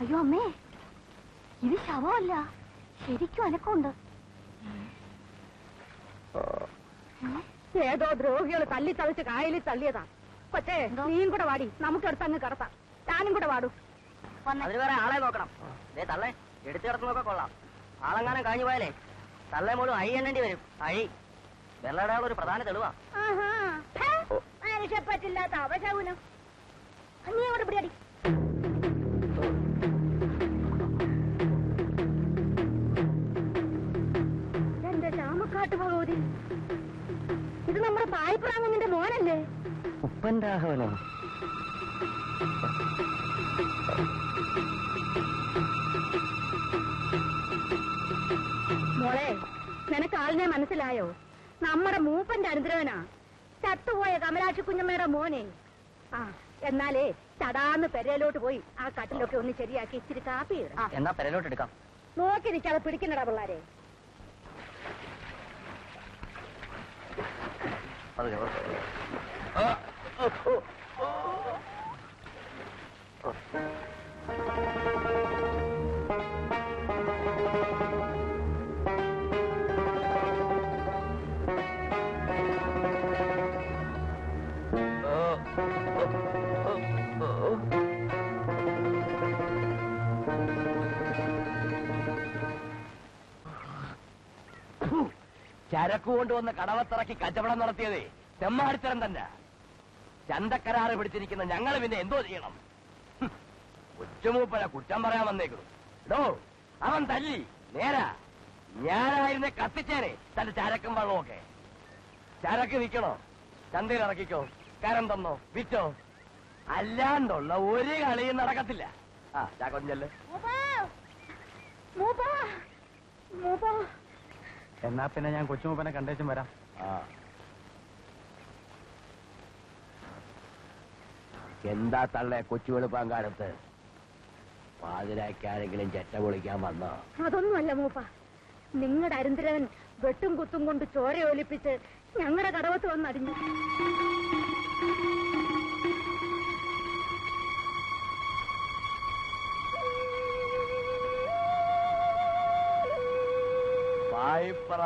അയ്യോ അമ്മേ, ഇത് ശവമല്ല, ശരിക്കും അനക്കമുണ്ട്. ഏതോ ദ്രോഹികൾ തല്ലി തളിച്ച് കായലിൽ തള്ളിയതാ. പക്ഷേ നീയും കൂടെ വാടി, നമുക്കെടുത്ത് അങ്ങ് കിടത്താം. ഞാനും കൂടെ വാടൂ. അതിന് വേറെ ആളെ നോക്കണം. തള്ളേ എടുത്തു കിടത്തുന്നൊക്കെ കൊള്ളാം. ആളെങ്ങാനും കഴിഞ്ഞു പോയാലേ തള്ളേ മൂലം അഴി എണ്ണേണ്ടി വരും. അഴി വെള്ളടയാൾ ഒരു പ്രധാന തെളിവാ. മനുഷ്യപ്പറ്റില്ലാത്ത അവശകുനം. നീ അങ്ങോട്ട് പിടിയടി. എന്റെ ചാമക്കാട്ട് ഭഗവതി, ഇത് നമ്മുടെ പായ്പ്രാങ്ങന്റെ മോനല്ലേ? ഉപ്പൻ രാഘവനോ? മോളെ, നിനക്ക് ആളിനെ മനസ്സിലായോ? നമ്മുടെ മൂപ്പന്റെ അനുദ്രവനാ, ചത്തുപോയ കമലാക്ഷി കുഞ്ഞമ്മയുടെ മോനെ. ആ എന്നാലേ ചടാന്ന് പെരയിലോട്ട് പോയി ആ കട്ടിലൊക്കെ ഒന്ന് ശരിയാക്കി ഇച്ചിരി കാപ്പി ഇടാം. എന്നാ പെരയിലോട്ട് എടുക്കാം. നോക്കി നിൽക്കാതെ പിടിക്കണടാ പിള്ളാരെ. ചരക്ക് കൊണ്ടുവന്ന് കടവത്തിറക്കി കച്ചവടം നടത്തിയതേ തെമ്മാടിത്തരം തന്നെ. ചന്തക്കരാറ് പിടിച്ചിരിക്കുന്ന ഞങ്ങൾ പിന്നെ എന്തോ ചെയ്യണം? കൊച്ചുമൂപ്പനെ കുറ്റം പറയാൻ വന്നേക്കുന്നു. എടോ, അവൻ തല്ലി നേരാ. ഞാനായിരുന്നെ കത്തിച്ചേനെ തന്റെ ചരക്കും വെള്ളമൊക്കെ. ചരക്ക് വിൽക്കണോ? ചന്തയിൽ ഇറക്കിക്കോ, കരം തന്നോ, വിറ്റോ. അല്ലാണ്ടുള്ള ഒരു കളിയും നടക്കത്തില്ല. ആ ചാക്കൊഞ്ചല്. എന്നാ പിന്നെ ഞാൻ കൊച്ചുമൂപ്പനെ കണ്ടേച്ചും വരാം. എന്താ തള്ളേ കൊച്ചു വെളുപ്പാങ്കാലത്ത് പാതിരാക്കാരെങ്കിലും ചെറ്റ പൊളിക്കാൻ വന്നോ? അതൊന്നുമല്ല മൂപ്പ, നിങ്ങളുടെ അരുന്തരവൻ വെട്ടും കുത്തും കൊണ്ട് ചോര ഒലിപ്പിച്ച് ഞങ്ങളുടെ കടവത്ത് വന്നടിഞ്ഞു.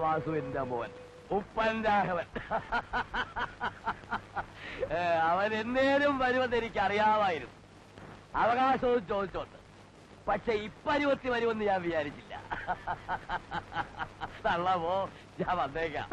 വാസുവിന്റെ മോൻ ഉപ്പൻ രാഘവൻ. അവൻ എന്നേലും വരുമെന്ന് എനിക്ക് അറിയാമായിരുന്നു. അവകാശവും ചോദിച്ചോണ്ട്. പക്ഷെ ഇപ്പരുവത്തി വരുമെന്ന് ഞാൻ വിചാരിച്ചില്ല. തള്ളവോ, ഞാൻ വന്നേക്കാം.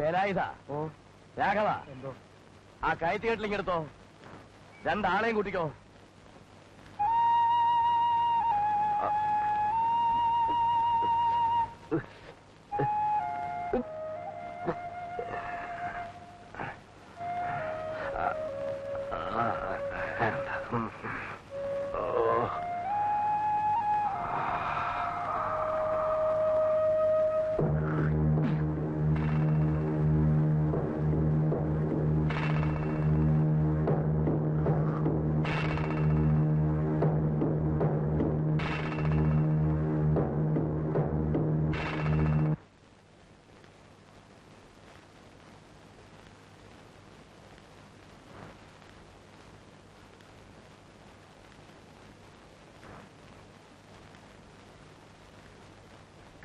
വേലായുധാ, രാഘവ, എന്തോ ആ കയറ്റുകെട്ടിലിങ്ങെടുത്തോ, രണ്ടാളെയും കൂട്ടിക്കോ.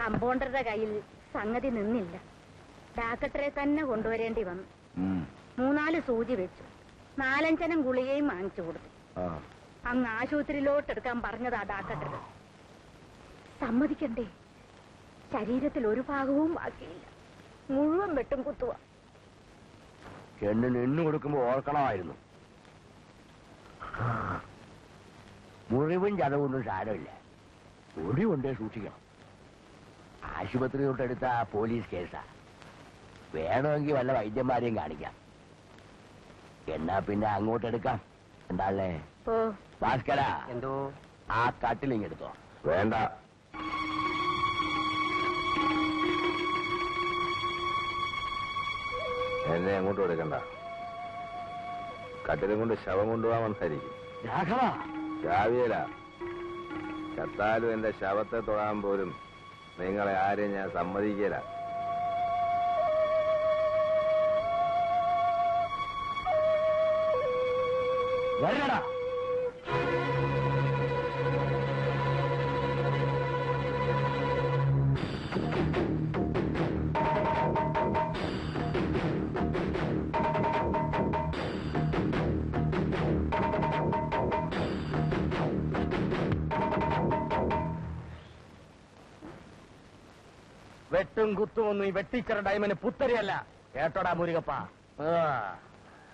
കമ്പൗണ്ടറുടെ കയ്യിൽ സംഗതി നിന്നില്ല. ഡാക്ടറെ തന്നെ കൊണ്ടുവരേണ്ടി വന്നു. 3-4 സൂചി വെച്ചു, 4-5 ഗുളികയും വാങ്ങിച്ചു കൊടുത്തു. അങ്ങ് ആശുപത്രിയിലോട്ട് എടുക്കാൻ പറഞ്ഞതാ ഡാക്ടർ. സമ്മതിക്കണ്ടേ, ശരീരത്തിൽ ഒരു ഭാഗവും ബാക്കിയില്ല, മുഴുവൻ വെട്ടും കുത്തുക. പെണ്ണിന് എണ്ണു കൊടുക്കുമ്പോ ഓർക്കണമായിരുന്നു. മുറിവും ചതവൊന്നും സാരമില്ല, ഒടി കൊണ്ടേ സൂക്ഷിക്കണം. ആശുപത്രി തൊട്ടെടുത്ത പോലീസ് കേസാ. വേണമെങ്കിൽ വല്ല വൈദ്യന്മാരെയും കാണിക്കാം. എന്നാ പിന്നെ അങ്ങോട്ടെടുക്കാം. എന്താല്ലേ ഭാസ്കര, എന്തോ ആ കട്ടിലിങ്ങെടുത്തോ. വേണ്ട, എന്നെ അങ്ങോട്ടും എടുക്കണ്ട. കട്ടിലും കൊണ്ട് ശവം കൊണ്ടുപോകാൻ വന്നായിരിക്കും. രാഘവ, രാവില ചത്താലും എന്റെ ശവത്തെ തൊടാൻ പോലും നിങ്ങളെ ആരെയും ഞാൻ സമ്മതിക്കില്ല. വരണടാ. വെട്ടും കുത്തുമൊന്നും ഈ വെട്ടിച്ചറ ഡയമന് പുത്തരിയല്ല. കേട്ടോടാ മുരുകപ്പ.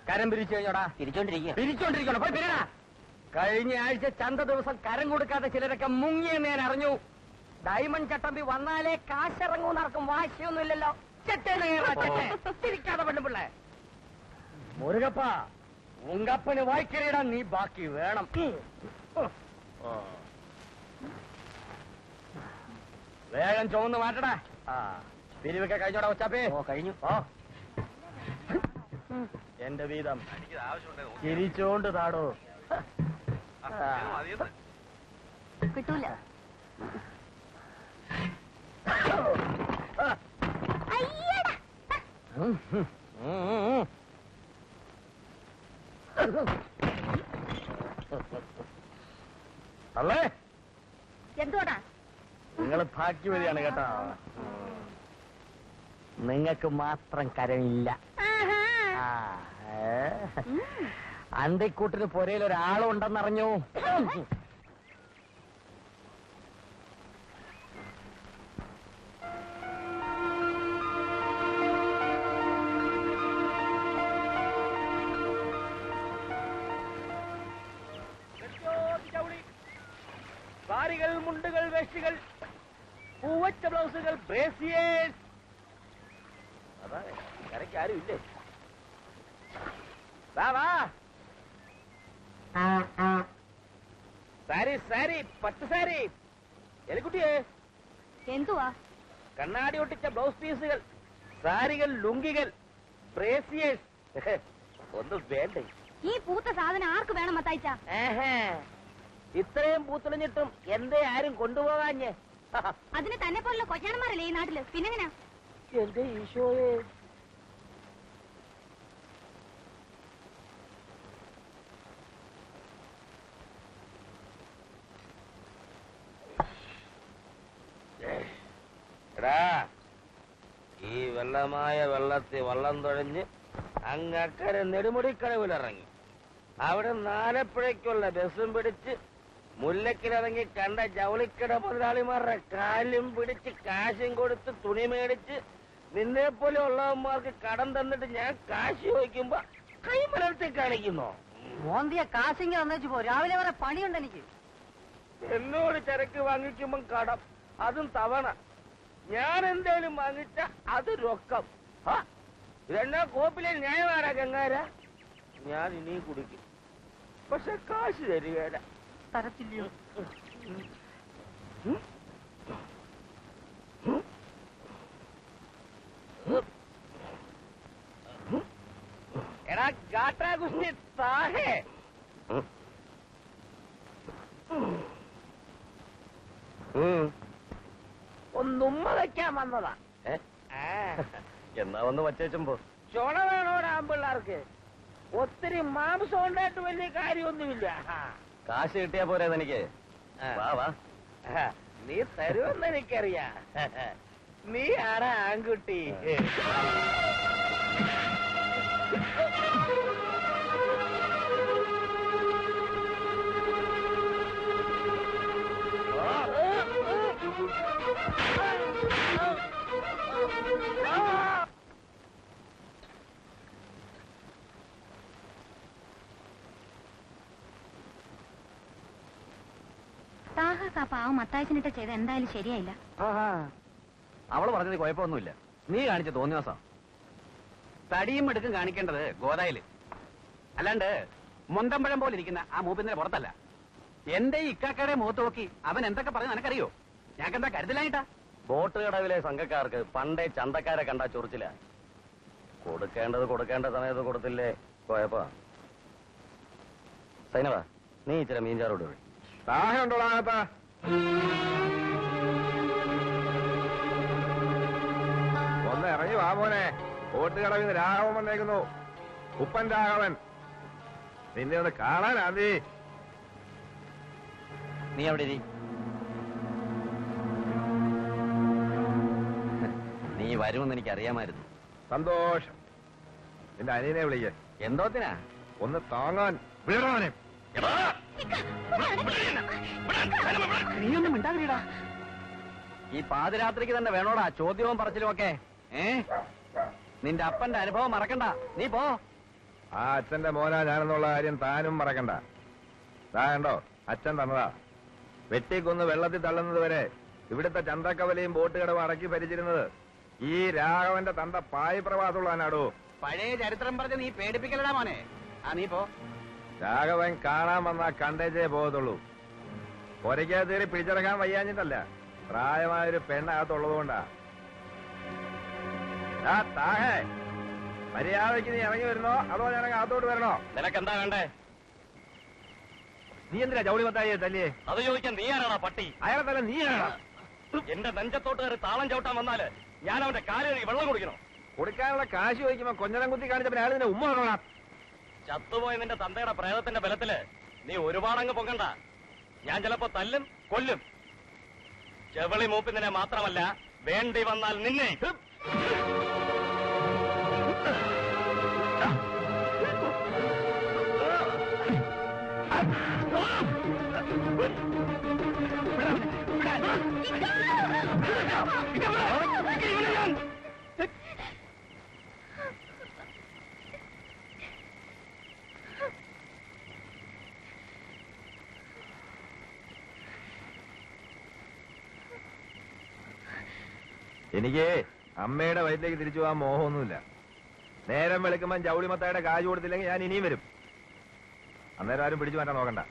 കരം പിരിച്ചു കഴിഞ്ഞോടാ. പിരിച്ചോണ്ടിരിക്കണോ? പോയി പിരിടാ. കഴിഞ്ഞ ആഴ്ച ചന്ത ദിവസം കരം കൊടുക്കാതെ ചിലരൊക്കെ മുങ്ങിയെന്ന് ഞാൻ അറിഞ്ഞു. ഡയമണ്ട് ചട്ടമ്പി വന്നാലേ കാശിറങ്ങൂന്നർക്കും വാശിയൊന്നുമില്ലല്ലോ. തിരിക്കാതെ പെണ്ണുപിള്ളേ. മുരുകപ്പ, ഉങ്കപ്പന് വായിക്കറിയിടാൻ നീ ബാക്കി വേണം. വേഗം ചുവന്ന് മാറ്റടാ. പിരിവൊക്കെ കഴിഞ്ഞോടാ ഒച്ചാപ്പേ? കഴിഞ്ഞു. എന്റെ വീതം ചിരിച്ചോണ്ട് താടോ. കിട്ടൂല. അല്ലേ എന്തോടാ? നിങ്ങൾ ഭാഗ്യവതിയാണ് കേട്ടോ. നിങ്ങൾക്ക് മാത്രം കരമില്ല. അന്തിക്കൂട്ടിന് പുരയിൽ ഒരാളുണ്ടെന്നറിഞ്ഞു. സാരികൾ, മുണ്ടുകൾ, വേഷ്ടികൾ, പൂവച്ച ബ്ലൗസുകൾ, ബ്രേസിയേഴ്സ്. അതാ കരയ്ക്ക് ആരും ഇല്ലേ? സാരി സാരി പട്ട് സാരി. എലിക്കുട്ടിയെ, എന്തുവാ? കണ്ണാടി ഒട്ടിച്ച ബ്ലൗസ് പീസുകൾ, സാരികൾ, ലുങ്കികൾ, ബ്രേസിയേഴ്സ്. ഒന്നും വേണ്ടേ? ഈ പൂത്ത സാധനം ആർക്ക് വേണം മത്തായിച്ച? ഇത്രയും പൂത്തുളഞ്ഞിട്ടും എന്തേ ആരും കൊണ്ടുപോകാഞ്ഞേ? അതിന് തന്നെ പോലുള്ള കൊച്ചാണന്മാരല്ലേ ഈ നാട്ടില്, പിന്നെങ്ങനാ? എന്റെ ഈശോയെ. എടാ, ഈ വെള്ളമായ വെള്ളത്തിൽ വള്ളം തുഴഞ്ഞ് അങ്ങക്കരെ നെടുമുടിക്കടവിലിറങ്ങി അവിടെ നാലപ്പുഴയ്ക്കുള്ള ബസ്സും പിടിച്ച് മുല്ലക്കിലിറങ്ങി കണ്ട ജൗളിക്കട മുതലാളിമാരുടെ കാലും പിടിച്ച് കാശും കൊടുത്ത് തുണി മേടിച്ച് നിന്നെ പോലെ ഉള്ളവന്മാർക്ക് കടം തന്നിട്ട് ഞാൻ കാശ് ചോദിക്കുമ്പോ കൈമലർത്തി കാണിക്കുന്നോ? മോന്തിയ കാശിങ്ങ വന്നു പോ. രാവിലെ വരെ പണിയുണ്ട് എനിക്ക്. എന്നോട് ചരക്ക് വാങ്ങിക്കുമ്പം കടം, അതും തവണ. ഞാൻ എന്തേലും വാങ്ങിച്ച അത് രൊക്കം. ഇതെന്നാ കോപ്പിലെ ന്യായമാടാ ഗംഗാര? ഞാൻ ഇനിയും കുടിക്കും, പക്ഷെ കാശ് തരികേല. തരത്തില്ലയോ? എടാ ഗാട്ടാ കുഞ്ഞി താഹേ. ഒന്നുമ്മ വയ്ക്കാൻ വന്നതാ. എന്നാ ഒന്ന് വച്ചേച്ചുമ്പോ ചോണ വേണോടാ ആമ്പിള്ളാർക്ക്. ഒത്തിരി മാംസം ഉണ്ടായിട്ട് വലിയ കാര്യമൊന്നുമില്ല. കാശ് കിട്ടിയാ പോരെ എനിക്ക്. നീ തരുമെന്ന് എനിക്കറിയാം. നീ ആരാ ആൺകുട്ടി? താഹാ പാവം മത്തായച്ചനിട്ട് ചെയ്ത് എന്തായാലും ശരിയായില്ല. അവള് പറഞ്ഞത് കുഴപ്പമൊന്നുമില്ല. നീ കാണിച്ച തോന്നിയാസാ. തടിയും എടുക്കും കാണിക്കേണ്ടത് ഗോദായില്, അല്ലാണ്ട് മുന്തമ്പഴം പോലെ ഇരിക്കുന്ന ആ മൂപ്പിന്റെ പുറത്തല്ല. എന്റെ ഇക്കാക്കയുടെ മുഖത്ത് നോക്കി അവൻ എന്തൊക്കെ പറഞ്ഞു നിനക്കറിയോ? ഞങ്ങൾക്കെന്താ കരുതലായിട്ടാ? ബോട്ട് കടവിലെ സംഘക്കാർക്ക് പണ്ടേ ചന്തക്കാരെ കണ്ടാ ചൊറിച്ചില്ല. കൊടുക്കേണ്ടത് കൊടുക്കേണ്ട സമയത്ത് കൊടുത്തില്ലേ കുഴപ്പാ. സൈനവാ, നീ ഇച്ചിരി മീൻചാറോട് വഴി താഹയുണ്ടോടാ? ഒന്ന് ഇറങ്ങി വാ മോനെ. ബോട്ടുകടവിൽ നിന്ന് രാഘവൻ വന്നേക്കുന്നു. ഉപ്പൻ രാഘവൻ. നിന്നെ ഒന്ന് കാണാനാ. നീ അവിടെ ഇരി. നീ വരുമെന്ന് എനിക്ക് അറിയാമായിരുന്നു. സന്തോഷം. നിന്റെ അനിയനെ വിളിക്ക. എന്തോത്തിനാ? ഒന്ന് താങ്ങാൻ. വിടണവനെ. നീയൊന്നും മിണ്ടാതിരിടാ. ഈ പാതിരാത്രിക്ക് തന്നെ വേണോടാ ചോദ്യവും പറച്ചിലും ഒക്കെ? നിന്റെ അപ്പന്റെ അനുഭവം മറക്കണ്ട, നീ പോ. ആ അച്ഛന്റെ മോനാ ഞാനെന്നുള്ള കാര്യം താനും മറക്കണ്ട. കണ്ടോ, അച്ഛൻ തന്നതാ. വെട്ടിക്കൊന്ന് വെള്ളത്തിൽ തള്ളുന്നത് വരെ ഇവിടുത്തെ ചന്തക്കവലയും ബോട്ട് കടവും അടക്കി ഭരിച്ചിരുന്നത് ഈ രാഘവന്റെ തന്ത പായ് പ്രവാസമുള്ളവനാടോ. പഴയ ചരിത്രം പറഞ്ഞ് നീ പേടിപ്പിക്കലടാ മോനെ. നീ പോ. രാഘവൻ കാണാൻ വന്നാ കണ്ടേച്ചേ പോകത്തുള്ളൂ. ഒരയ്ക്കകത്ത് കയറി പിടിച്ചിറക്കാൻ വയ്യാഞ്ഞിട്ടല്ല, പ്രായമായൊരു പെണ്ണകത്തുള്ളതുകൊണ്ടാ. താഹേ, മര്യാദയ്ക്ക് നീ ഇറങ്ങി വരുന്നോ അതോ ഞാൻ അകത്തോട്ട് വരണോ? നിനക്കെന്താ വേണ്ടേ? നീ എന്തിനാ ജൗളി മത്തായി തല്ലിയേ? അത് ചോദിക്കാൻ നീ ആരാടാ പട്ടി? അയാളെ തന്നെ നീ ആണോ? എന്റെ നെഞ്ചത്തോട്ട് കയറി താളം ചവിട്ടാൻ വന്നാല് ഞാൻ അവന്റെ കാല് കഴുകി വെള്ളം കുടിക്കണോ? കൊടുക്കാനുള്ള കാശ് ചോദിക്കുമ്പോ കൊഞ്ഞനം കുത്തി കാണിച്ചപ്പോ അയാൾ നിന്നെ ഉമ്മ വേണോടാ. ചത്തുപോയ നിന്റെ തന്തയുടെ പ്രേതത്തിന്റെ ബലത്തില് നീ ഒരുപാടങ്ങ് പൊങ്ങണ്ട. ഞാൻ ചിലപ്പോ തല്ലും കൊല്ലും. ചെവളി മൂപ്പിനെ മാത്രമല്ല, വേണ്ടി വന്നാൽ നിന്നെ. എനിക്ക് അമ്മയുടെ വയറ്റിലേക്ക് തിരിച്ചു പോകാൻ മോഹമൊന്നുമില്ല. നേരം വെളുക്കുമ്പോ ജൗളി മത്തായുടെ കാശ് കൊടുത്തില്ലെങ്കിൽ ഞാൻ ഇനിയും വരും. അന്നേരം ആരും പിടിച്ചു മാറ്റാൻ നോക്കണ്ട.